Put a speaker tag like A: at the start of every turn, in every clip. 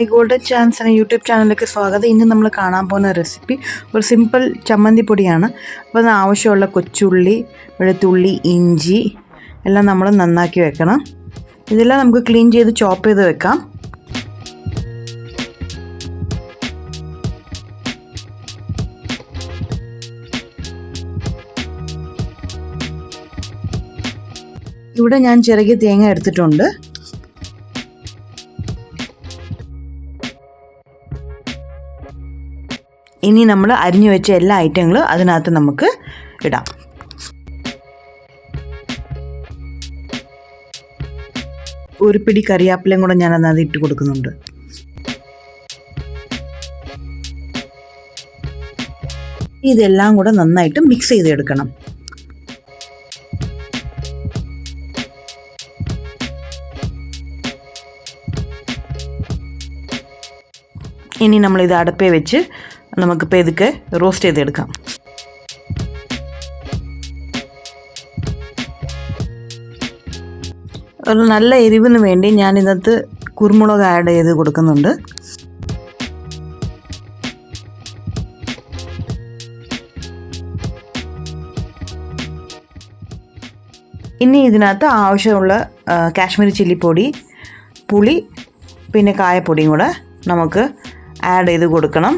A: ഈ golden chance എന്ന YouTube ചാനലിലേക്ക് സ്വാഗതം. ഇന്ന് നമ്മൾ കാണാൻ പോകുന്ന റെസിപ്പി ഒരു സിമ്പിൾ ചമ്മന്തി പൊടിയാണ്. അപ്പോൾ അതിന് ആവശ്യമുള്ള കൊച്ചുള്ളി, വെളുത്തുള്ളി, ഇഞ്ചി എല്ലാം നമ്മൾ നന്നാക്കി വെക്കണം. ഇതെല്ലാം നമുക്ക് ക്ലീൻ ചെയ്ത് ചോപ്പ് ചെയ്ത് വെക്കാം. ഇവിടെ ഞാൻ ചിരകിയ തേങ്ങ എടുത്തിട്ടുണ്ട്. ഇനി നമ്മൾ അരിഞ്ഞു വെച്ച എല്ലാ ഐറ്റങ്ങളും അതിനകത്ത് നമുക്ക് ഇടാം. ഒരു പിടി കറിവേപ്പിലയും കൂടെ ഞാൻ അതിനകത്ത് ഇട്ട് കൊടുക്കുന്നുണ്ട്. ഇതെല്ലാം കൂടെ നന്നായിട്ട് മിക്സ് ചെയ്തെടുക്കണം. ഇനി നമ്മളിത് അടുപ്പേ വെച്ച് നമുക്കിപ്പോൾ ഇതൊക്കെ റോസ്റ്റ് ചെയ്തെടുക്കാം. ഒരു നല്ല എരിവിന് വേണ്ടി ഞാൻ ഇതിനകത്ത് കുരുമുളക് ആഡ് ചെയ്ത് കൊടുക്കുന്നുണ്ട്. ഇനി ഇതിനകത്ത് ആവശ്യമുള്ള കാശ്മീരി ചില്ലിപ്പൊടി, പുളി, പിന്നെ കായപ്പൊടിയും കൂടെ നമുക്ക് ആഡ് ചെയ്ത് കൊടുക്കണം.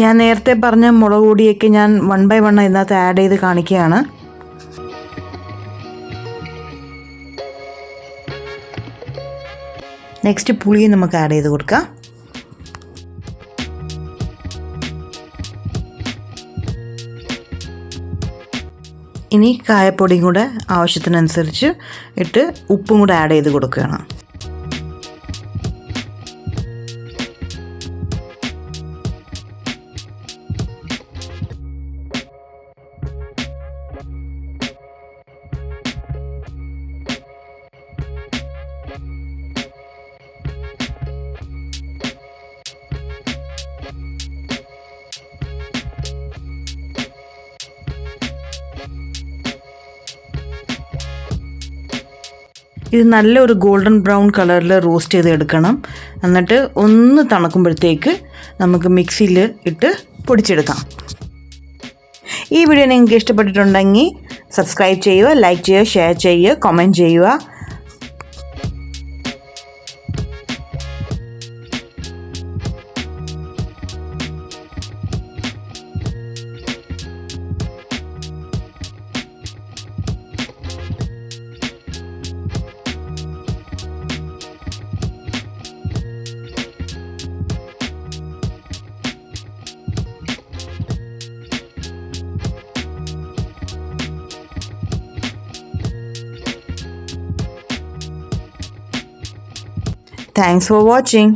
A: ഞാൻ നേരത്തെ പറഞ്ഞ മുളക് പൊടിയൊക്കെ ഞാൻ 1 by 1 ഇതിനകത്ത് ആഡ് ചെയ്ത് കാണിക്കുകയാണ്. നെക്സ്റ്റ് പുളി നമുക്ക് ആഡ് ചെയ്ത് കൊടുക്കാം. ഇനി കായപ്പൊടിയും കൂടെ ആവശ്യത്തിനനുസരിച്ച് ഇട്ട് ഉപ്പും കൂടെ ആഡ് ചെയ്ത് കൊടുക്കുകയാണ്. ഇത് നല്ലൊരു ഗോൾഡൻ ബ്രൗൺ കളറിൽ റോസ്റ്റ് ചെയ്ത് എടുക്കണം. എന്നിട്ട് ഒന്ന് തണുക്കുമ്പോഴത്തേക്ക് നമുക്ക് മിക്സിയിൽ ഇട്ട് പൊടിച്ചെടുക്കാം. ഈ വീഡിയോ നിങ്ങൾക്ക് ഇഷ്ടപ്പെട്ടിട്ടുണ്ടെങ്കിൽ സബ്സ്ക്രൈബ് ചെയ്യുക, ലൈക്ക് ചെയ്യുക, ഷെയർ ചെയ്യുക, കമൻറ്റ് ചെയ്യുക. Thanks for watching.